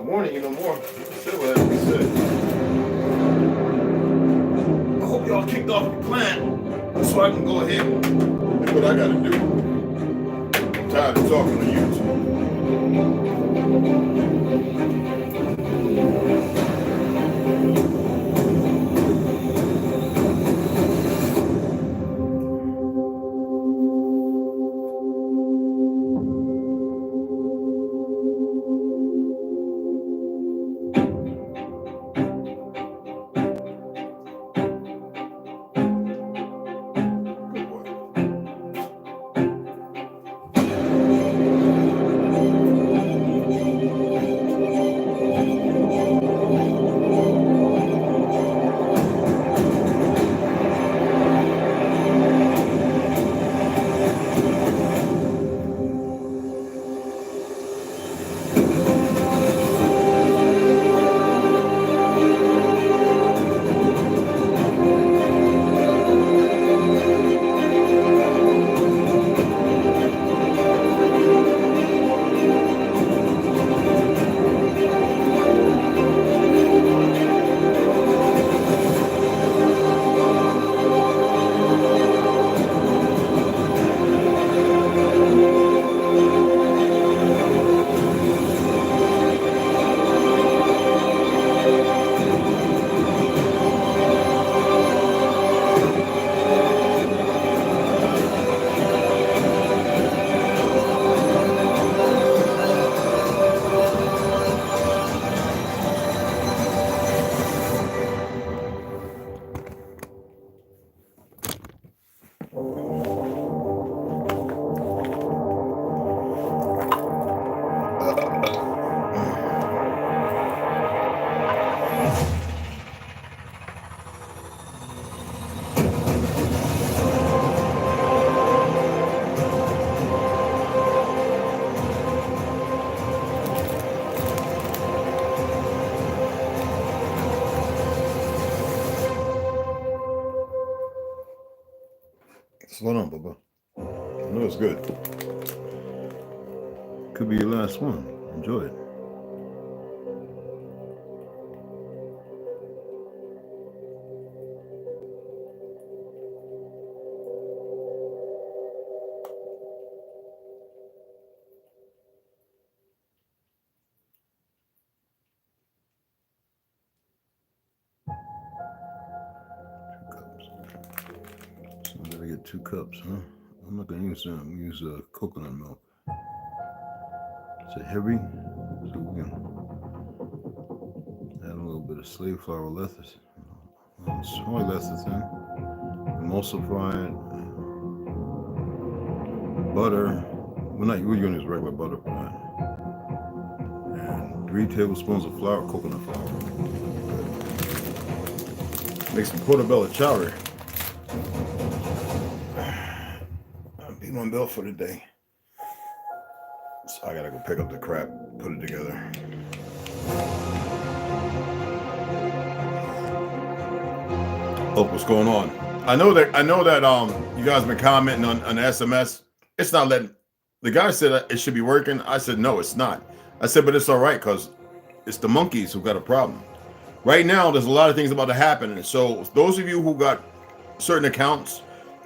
Warning you no more. Say whatever you said. I hope y'all kicked off the clan so I can go ahead and do what I gotta do. I'm tired of talking to YouTube. What's going on, Bubba? I know it's good. Could be your last one. Enjoy it. So I gotta get 2 cups, huh? I'm not gonna use them. I'm gonna use coconut milk. Is it heavy? So we can add a little bit of slave flour lecithin. Only lecithin. Emulsify it. Butter. We're gonna use regular butter for that. And 3 tablespoons of flour, coconut flour. Make some portobello chowder. That'll be my bill for the day. So I gotta go pick up the crap, put it together. Oh, what's going on? I know that you guys been commenting on SMS. It's not letting. The guy said it should be working. I said no, it's not. I said, but it's all right because it's the monkeys who got a problem. Right now, there's a lot of things about to happen. And so those of you who got certain accounts,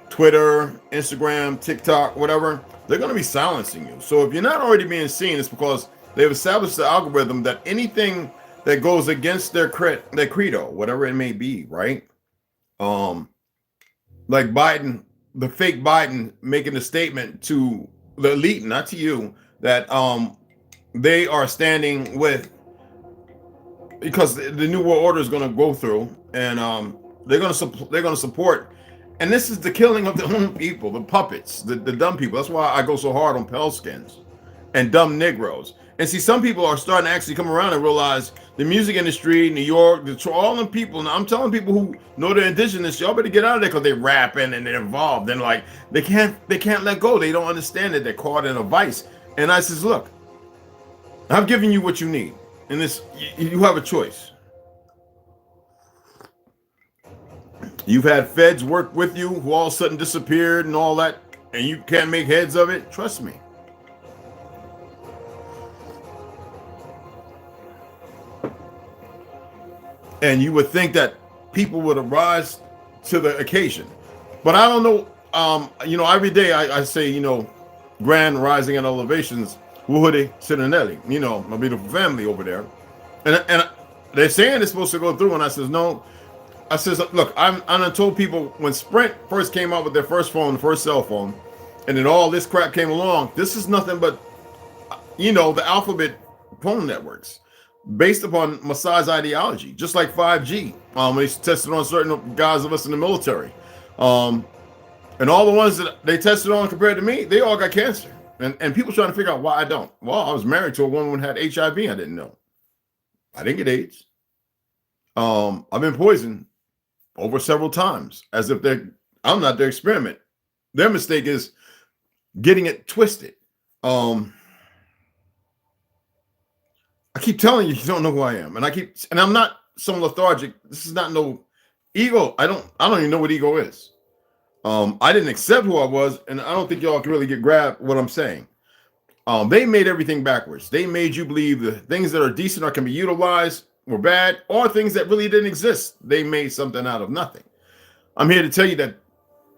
Twitter, Instagram, TikTok, whatever, they're going to be silencing you. So if you're not already being seen, it's because they've established the algorithm that anything that goes against their credo, whatever it may be, right? Like Biden, the fake Biden making a statement to the elite, not to you, that they are standing with, because the new world order is going to go through, and they're going to support. And this is the killing of the own people, the puppets, the dumb people. That's why I go so hard on pale skins. and dumb Negroes. And see, some people are starting to actually come around and realize the music industry, New York, Detroit, all them people. Now I'm telling people who know they're indigenous, y'all better get out of there because they're rapping and they're involved. And like they can't let go. They don't understand it. They're caught in a vice. And I says, look, I've given you what you need. And this, you have a choice. You've had feds work with you who all of a sudden disappeared and all that, and you can't make heads of it. Trust me. And you would think that people would arise to the occasion. But I don't know, you know, every day I say, you know, grand rising and elevations, uwoduhi, sidanelv, you know, my beautiful family over there. And they're saying it's supposed to go through, and I says, no. I says, look, I told people when Sprint first came out with their first phone, the first cell phone, and then all this crap came along, this is nothing but, you know, the alphabet phone networks based upon Masai's ideology, just like 5G. When they tested on certain guys of us in the military. And all the ones that they tested on compared to me, they all got cancer. And people trying to figure out why I don't. Well, I was married to a woman who had HIV. I didn't know. I didn't get AIDS. I've been poisoned over several times, as if I'm not their experiment. Their mistake is getting it twisted. I keep telling you, you don't know who I am, and I'm not some lethargic. This is not no ego. I don't even know what ego is. I didn't accept who I was, and I don't think y'all can really grab what I'm saying. They made everything backwards. They made you believe the things that are decent or can be utilized were bad, or things that really didn't exist. They made something out of nothing. I'm here to tell you that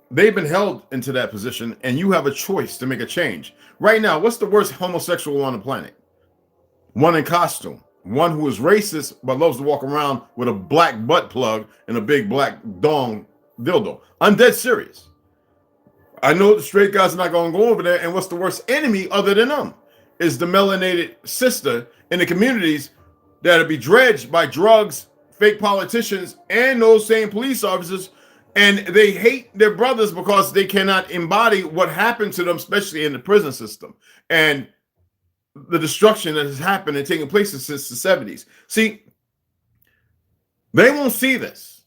they've been held into that position, and you have a choice to make a change. Right now, what's the worst homosexual on the planet? One in costume. One who is racist but loves to walk around with a black butt plug and a big black dong dildo. I'm dead serious. I know the straight guys are not going to go over there, and what's the worst enemy other than them is the melanated sister in the communities that'll be dredged by drugs, fake politicians, and those same police officers. And they hate their brothers because they cannot embody what happened to them, especially in the prison system and the destruction that has happened and taken place since the 70s. See, they won't see this.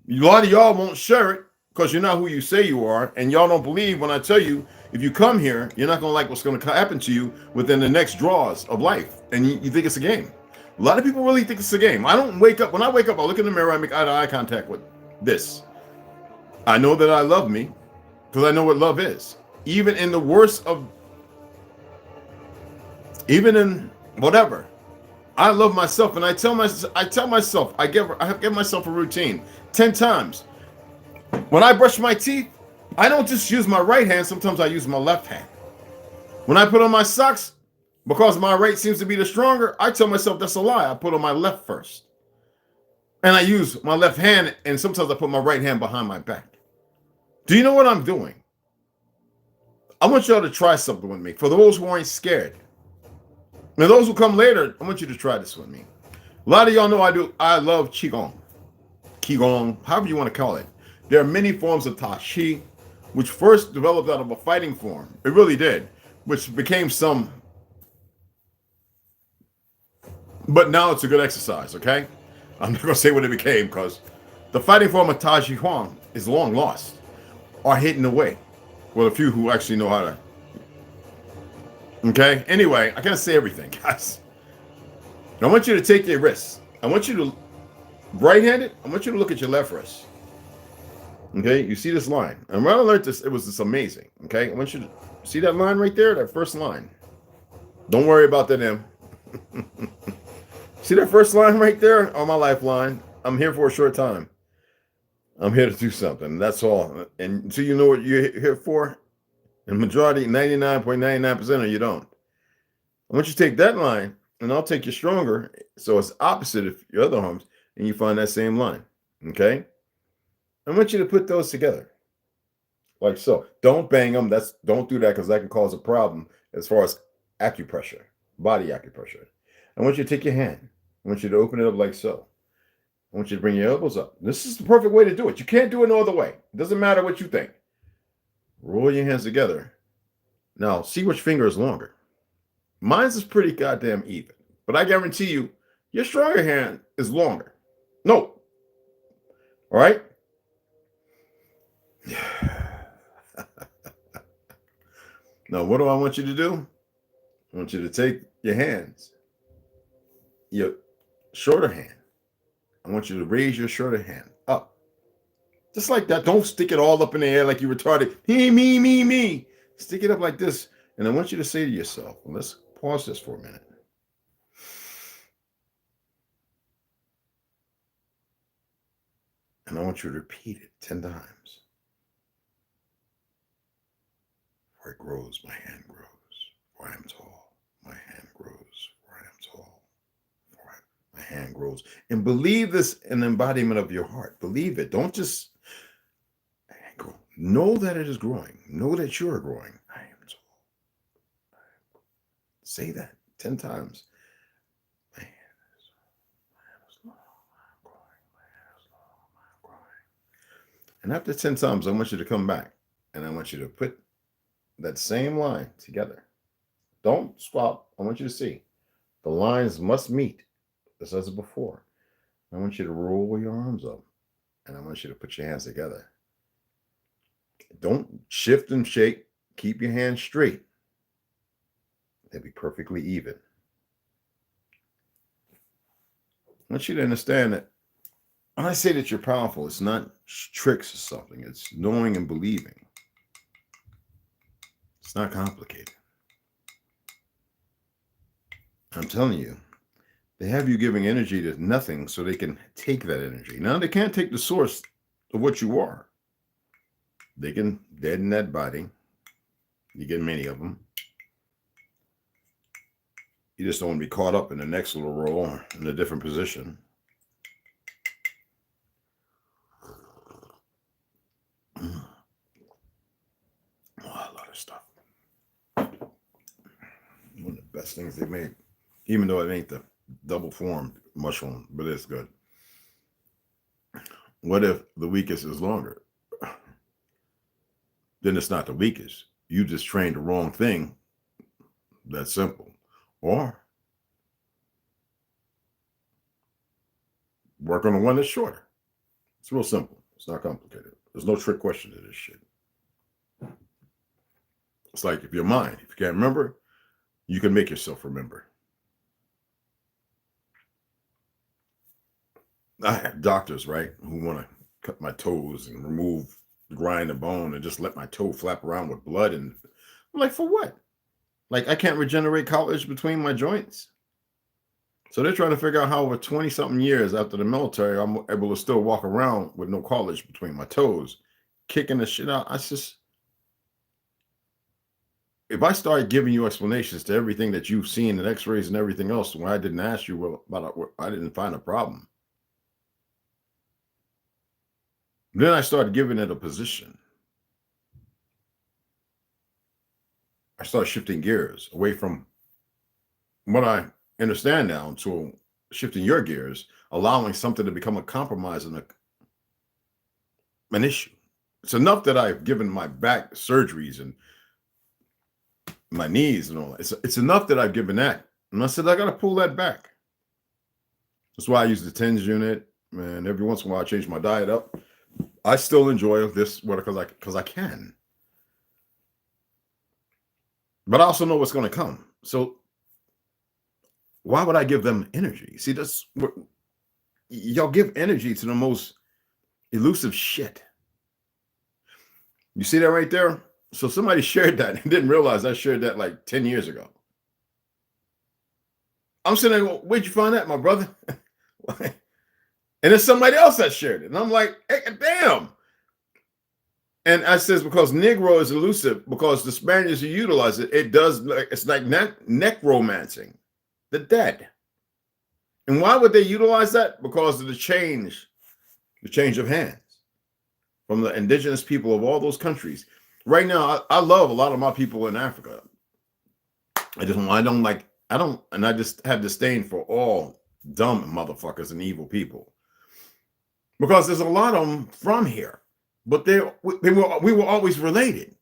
A lot of y'all won't share it because you're not who you say you are, and y'all don't believe when I tell you, if you come here, you're not going to like what's going to happen to you within the next draws of life, and you think it's a game. A lot of people really think it's a game. I don't wake up. When I wake up, I look in the mirror, I make eye-to-eye contact with this. I know that I love me because I know what love is. Even in the worst of, even in whatever, I love myself, and I tell myself, I give myself a routine 10 times. When I brush my teeth, I don't just use my right hand. Sometimes I use my left hand. When I put on my socks, because my right seems to be the stronger, I tell myself that's a lie. I put on my left first. And I use my left hand, and sometimes I put my right hand behind my back. Do you know what I'm doing? I want y'all to try something with me. For those who aren't scared. Now, those who come later, I want you to try this with me. A lot of y'all know I love Qigong. Qigong, however you want to call it. There are many forms of Tai Chi, which first developed out of a fighting form. It really did, which became some. But now it's a good exercise, okay? I'm not going to say what it became because the fighting form of Tai Chi Chuan is long lost or hidden away. Well, a few who actually know how to. Okay? Anyway, I can't say everything, guys. I want you to take your wrists. I want you to, right-handed, I want you to look at your left wrist. Okay? You see this line. And when I learned this, it was just amazing. Okay? I want you to see that line right there, that first line. Don't worry about that M. See that first line right there on my lifeline? I'm here for a short time. I'm here to do something. That's all. And so you know what you're here for? And majority, 99.99% of you don't. I want you to take that line, and I'll take you stronger. So it's opposite of your other arms, and you find that same line. Okay? I want you to put those together. Like so. Don't bang them. Don't do that because that can cause a problem as far as acupressure, body acupressure. I want you to take your hand. I want you to open it up like so. I want you to bring your elbows up. This is the perfect way to do it. You can't do it no other way. It doesn't matter what you think. Roll your hands together. Now, see which finger is longer. Mine's is pretty goddamn even. But I guarantee you, your stronger hand is longer. No. All right? Now, what do I want you to do? I want you to take your hands, your shorter hand. I want you to raise your shorter hand up. Just like that. Don't stick it all up in the air like you retarded. Me. Stick it up like this. And I want you to say to yourself, let's pause this for a minute. And I want you to repeat it 10 times. For it grows, my hand grows. For I am tall, my hand grows. For I am tall, for my hand grows. And believe this in the embodiment of your heart. Believe it. Don't just grow. Know that it is growing. Know that you're growing. I am tall. Say that 10 times. My hand is long, I'm growing. My hand is long, I'm growing. And after 10 times, I want you to come back and I want you to put that same line together. Don't swap. I want you to see the lines must meet, just as before. I want you to roll your arms up and I want you to put your hands together. Don't shift and shake. Keep your hands straight. They'll be perfectly even. I want you to understand that when I say that you're powerful, it's not tricks or something. It's knowing and believing. It's not complicated. I'm telling you, they have you giving energy to nothing so they can take that energy. Now, they can't take the source of what you are. They can deaden that body. You get many of them. You just don't want to be caught up in the next little roll in a different position. Oh, I love this stuff. One of the best things they make, even though it ain't the double form mushroom, but it's good. What if the weakest is longer? Then it's not the weakest. You just trained the wrong thing. That's simple. Or work on the one that's shorter. It's real simple. It's not complicated. There's no trick question to this shit. It's like if your mind, if you can't remember, you can make yourself remember. I have doctors, right, who want to cut my toes and remove, grind the bone and just let my toe flap around with blood. And I'm like, for what? Like, I can't regenerate cartilage between my joints. So they're trying to figure out how over 20-something years after the military, I'm able to still walk around with no cartilage between my toes, kicking the shit out. If I start giving you explanations to everything that you've seen in x-rays and everything else, when I didn't ask you about it, I didn't find a problem. Then I started giving it a position. I started shifting gears away from what I understand now to shifting your gears, allowing something to become a compromise and an issue. It's enough that I've given my back surgeries and my knees and all that. It's enough that I've given that. And I said, I got to pull that back. That's why I use the TENS unit. And every once in a while, I change my diet up. I still enjoy this because I can. But I also know what's going to come. So why would I give them energy? See, that's what y'all give energy to the most elusive shit. You see that right there? So somebody shared that and didn't realize I shared that like 10 years ago. I'm sitting there, where'd you find that, my brother? And there's somebody else that shared it. And I'm like, hey, damn. And I says, because Negro is elusive, because the Spaniards who utilize it, it's like necromancing the dead. And why would they utilize that? Because of the change of hands from the indigenous people of all those countries. Right now, I love a lot of my people in Africa. I just have disdain for all dumb motherfuckers and evil people. Because there's a lot of them from here, but we were always related,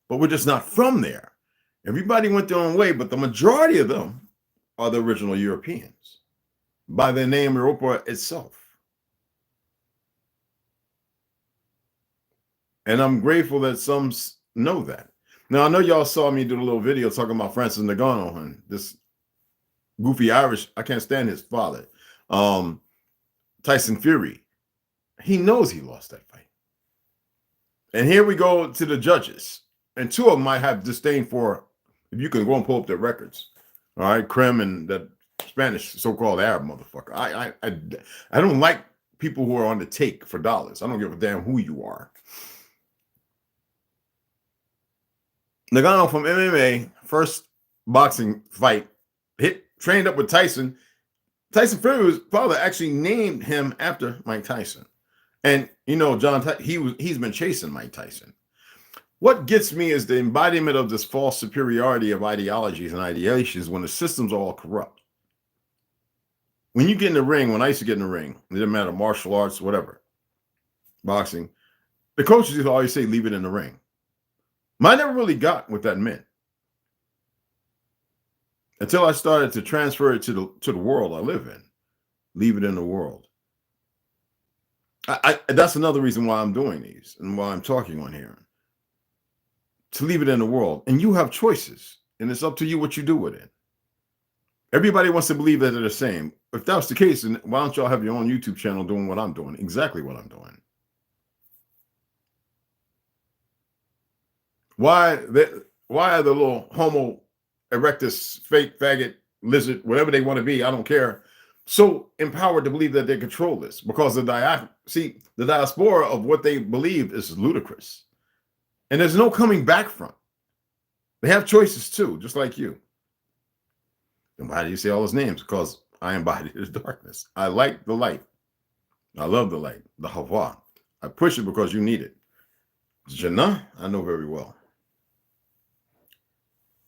but we're just not from there. Everybody went their own way, but the majority of them are the original Europeans by the name Europa itself. And I'm grateful that some know that. Now, I know y'all saw me do a little video talking about Francis Ngannou and this goofy Irish, I can't stand his father, Tyson Fury. He knows he lost that fight. And here we go to the judges. And two of them might have disdain for, if you can go and pull up their records. All right, Krem and that Spanish so-called Arab motherfucker. I don't like people who are on the take for dollars. I don't give a damn who you are. Ngannou from MMA, first boxing fight, trained up with Tyson. Tyson Fury's father actually named him after Mike Tyson. And you know, he's been chasing Mike Tyson. What gets me is the embodiment of this false superiority of ideologies and ideations when the system's all corrupt. When you get in the ring, when I used to get in the ring, it didn't matter, martial arts, whatever, boxing, the coaches used to always say, leave it in the ring. I never really got what that meant until I started to transfer it to the world I live in. Leave it in the world. That's another reason why I'm doing these and why I'm talking on here. To leave it in the world. And you have choices. And it's up to you what you do with it. Everybody wants to believe that they're the same. If that's the case, then why don't y'all have your own YouTube channel doing what I'm doing? Exactly what I'm doing. Why are the little Homo erectus, fake, faggot, lizard, whatever they want to be, I don't care, so empowered to believe that they control this? Because the diaspora of what they believe is ludicrous. And there's no coming back from. They have choices too, just like you. And why do you say all those names? Because I embody the darkness. I like the light. I love the light, the Hawa. I push it because you need it. Jannah, I know very well.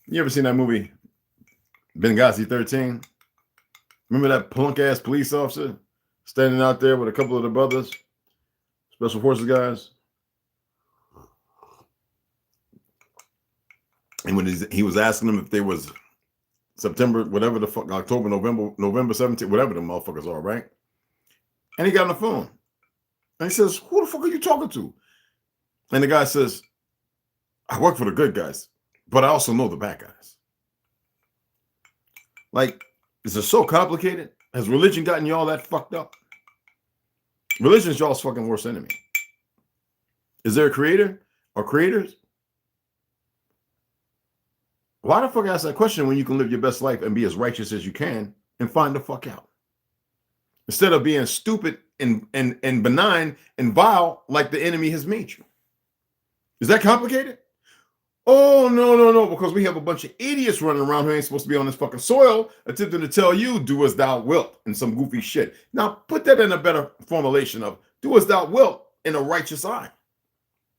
You ever seen that movie, Benghazi 13? Remember that punk-ass police officer standing out there with a couple of the brothers, special forces guys? And when he was asking them if they was September, whatever the fuck, October, November 17th, whatever the motherfuckers are, right? And he got on the phone. And he says, who the fuck are you talking to? And the guy says, I work for the good guys, but I also know the bad guys. Like, is it so complicated? Has religion gotten y'all that fucked up? Religion is y'all's fucking worst enemy. Is there a creator or creators? Why the fuck ask that question when you can live your best life and be as righteous as you can and find the fuck out? Instead of being stupid and benign and vile like the enemy has made you. Is that complicated? Oh, no, because we have a bunch of idiots running around who ain't supposed to be on this fucking soil attempting to tell you, do as thou wilt, and some goofy shit. Now, put that in a better formulation of do as thou wilt in a righteous eye.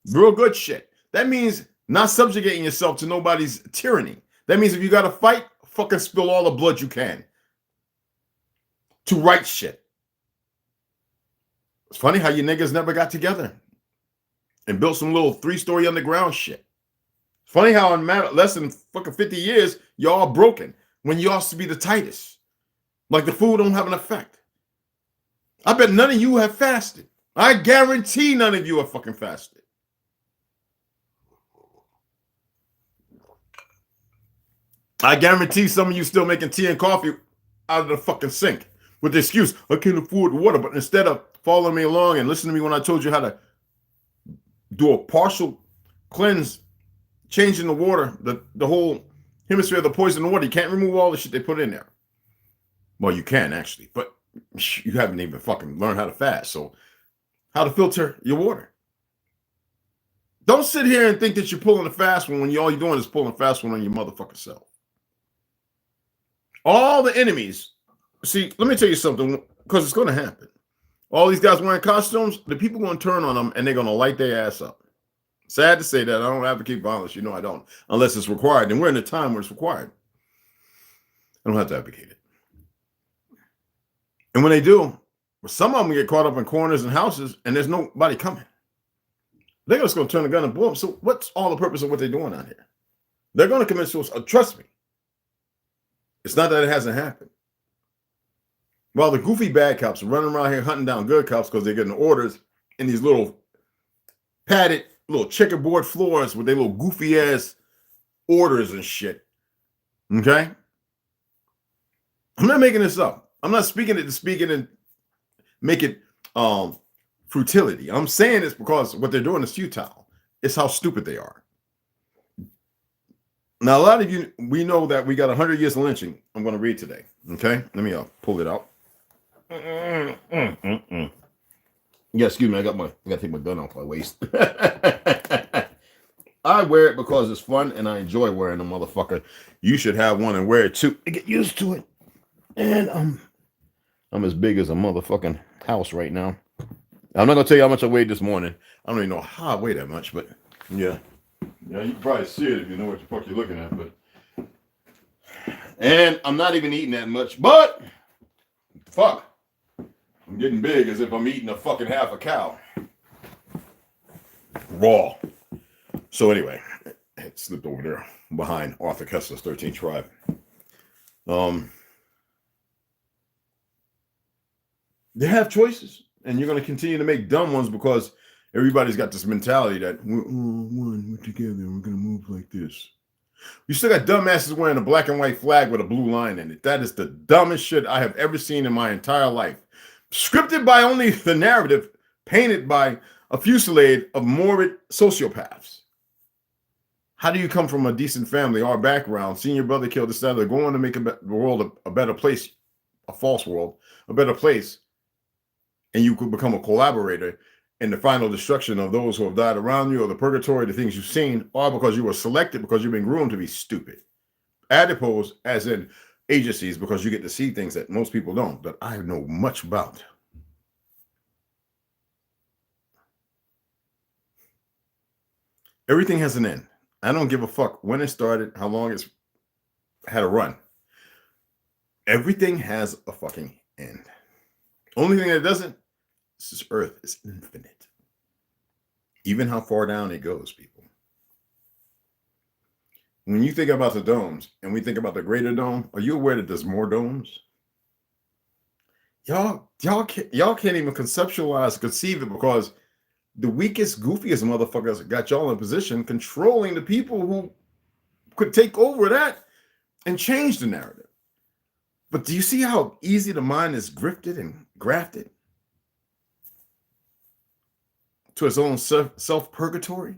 Real good shit. That means not subjugating yourself to nobody's tyranny. That means if you got to fight, fucking spill all the blood you can to right shit. It's funny how you niggas never got together and built some little 3-story underground shit. Funny how in less than fucking 50 years, y'all broken when you ought to be the tightest. Like the food don't have an effect. I bet none of you have fasted. I guarantee none of you have fucking fasted. I guarantee some of you still making tea and coffee out of the fucking sink with the excuse, I can't afford water. But instead of following me along and listening to me when I told you how to do a partial cleanse, changing the water, the whole hemisphere of the poison water, you can't remove all the shit they put in there. Well, you can actually, but you haven't even fucking learned how to fast. So how to filter your water. Don't sit here and think that you're pulling a fast one when all you're doing is pulling a fast one on your motherfucking self. All the enemies, see, let me tell you something, because it's going to happen. All these guys wearing costumes, the people going to turn on them and they're going to light their ass up. Sad to say that. I don't advocate violence. You know I don't. Unless it's required. And we're in a time where it's required. I don't have to advocate it. And when they do, some of them get caught up in corners and houses and there's nobody coming. They're just going to turn the gun and blow them. So what's all the purpose of what they're doing out here? They're going to commit suicide. Trust me. It's not that it hasn't happened. While the goofy bad cops are running around here hunting down good cops because they're getting orders in these little padded little checkerboard floors with their little goofy ass orders and shit. Okay? I'm not making this up. I'm not speaking it to speak it and make it futility. I'm saying this because what they're doing is futile. It's how stupid they are. Now, a lot of you, we know that we got 100 years of lynching. I'm going to read today. Okay? Let me pull it out. Yeah, excuse me. I got to take my gun off my waist. I wear it because it's fun and I enjoy wearing a motherfucker. You should have one and wear it too. Get used to it. And I'm as big as a motherfucking house right now. I'm not going to tell you how much I weighed this morning. I don't even know how I weigh that much, but yeah. Yeah, you can probably see it if you know what the fuck you're looking at, but. And I'm not even eating that much, but fuck. I'm getting big as if I'm eating a fucking half a cow. Raw. So anyway, it slipped over there behind Arthur Kessler's 13th tribe. They have choices, and you're going to continue to make dumb ones because everybody's got this mentality that we're together and we're going to move like this. You still got dumbasses wearing a black and white flag with a blue line in it. That is the dumbest shit I have ever seen in my entire life. Scripted by only the narrative, painted by a fusillade of morbid sociopaths. How do you come from a decent family or background, seeing your brother killed, decide they're going to make the world a better place, a false world, a better place, and you could become a collaborator in the final destruction of those who have died around you or the purgatory, the things you've seen, or because you were selected because you've been groomed to be stupid. Adipose, as in agencies, because you get to see things that most people don't, that I know much about. Everything has an end. I don't give a fuck when it started, how long it's had a run. Everything has a fucking end. Only thing that doesn't, this earth is infinite. Even how far down it goes, people. When you think about the domes and we think about the greater dome, are you aware that there's more domes? Y'all can't even conceptualize, conceive it, because the weakest, goofiest motherfuckers got y'all in a position controlling the people who could take over that and change the narrative. But do you see how easy the mind is grifted and grafted to its own self-purgatory?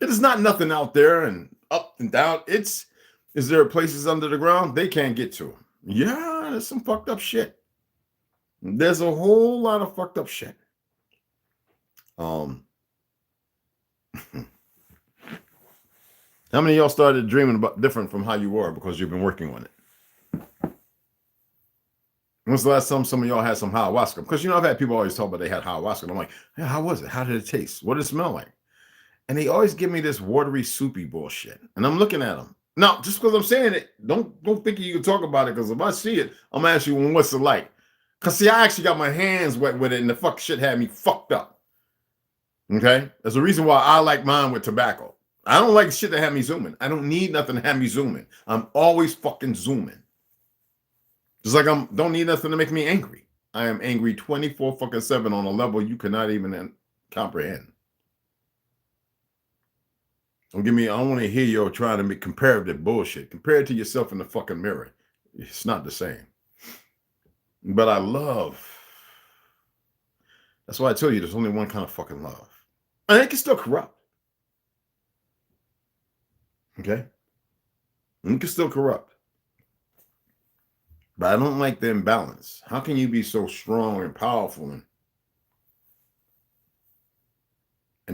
It is not nothing out there and up and down. Is there places under the ground they can't get to? Yeah, there's some fucked up shit. There's a whole lot of fucked up shit. How many of y'all started dreaming about different from how you were because you've been working on it? When's the last time some of y'all had some ayahuasca? Because I've had people always talk about they had ayahuasca. And I'm like, yeah, how was it? How did it taste? What did it smell like? And they always give me this watery, soupy bullshit. And I'm looking at them. Now, just because I'm saying it, don't think you can talk about it, because if I see it, I'm gonna ask you, well, what's it like? Because see, I actually got my hands wet with it, and the fuck shit had me fucked up. Okay? There's a reason why I like mine with tobacco. I don't like shit that have me zooming. I don't need nothing to have me zooming. I'm always fucking zooming. Just like I don't need nothing to make me angry. I am angry 24/7 on a level you cannot even comprehend. I don't want to hear you trying to make comparative bullshit. Compare it to yourself in the fucking mirror. It's not the same. But I love. That's why I tell you there's only one kind of fucking love. And it can still corrupt. Okay? It can still corrupt. But I don't like the imbalance. How can you be so strong and powerful and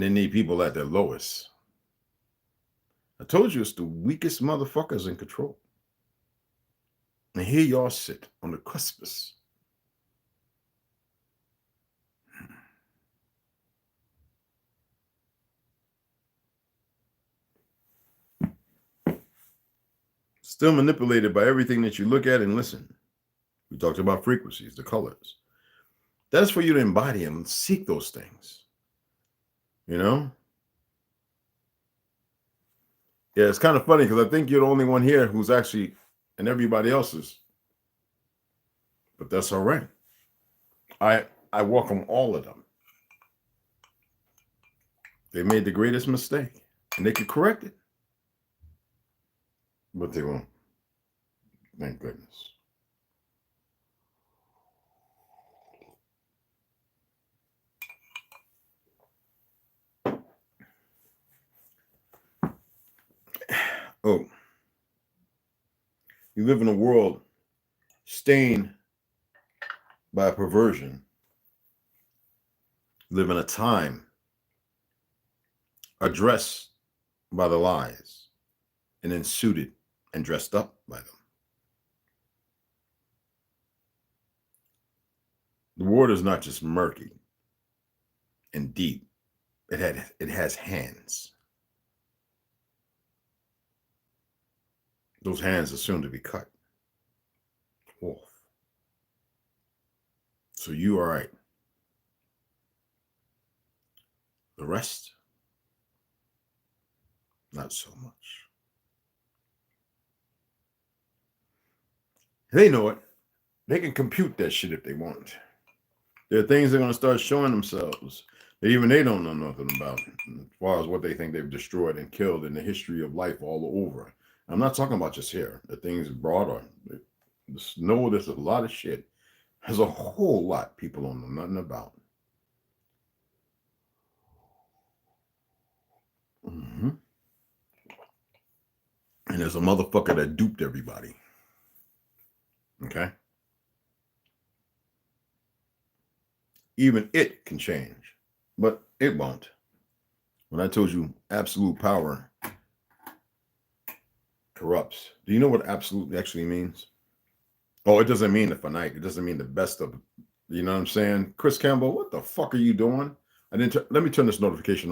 then need people at their lowest? I told you it's the weakest motherfuckers in control. And here y'all sit on the cuspus. Still manipulated by everything that you look at and listen. We talked about frequencies, the colors. That's for you to embody and seek those things. Yeah, it's kind of funny because I think you're the only one here who's actually, and everybody else is. But that's all right. I welcome all of them. They made the greatest mistake, and they could correct it, but they won't. Thank goodness. Oh, you live in a world stained by perversion. You live in a time addressed by the lies and then suited and dressed up by them. The water is not just murky and deep. It has hands. Those hands are soon to be cut off. So you are right. The rest, not so much. They know it. They can compute that shit if they want. There are things they're going to start showing themselves that even they don't know nothing about, as far as what they think they've destroyed and killed in the history of life all over. I'm not talking about just here. The things broader. Just know there's a lot of shit. There's a whole lot people don't know nothing about. Mm-hmm. And there's a motherfucker that duped everybody. Okay? Even it can change, but it won't. When I told you absolute power corrupts, do you know what absolute actually means? Oh, it doesn't mean the finite. It doesn't mean the best of, you know what I'm saying? Chris Campbell, what the fuck are you doing? Let me turn this notification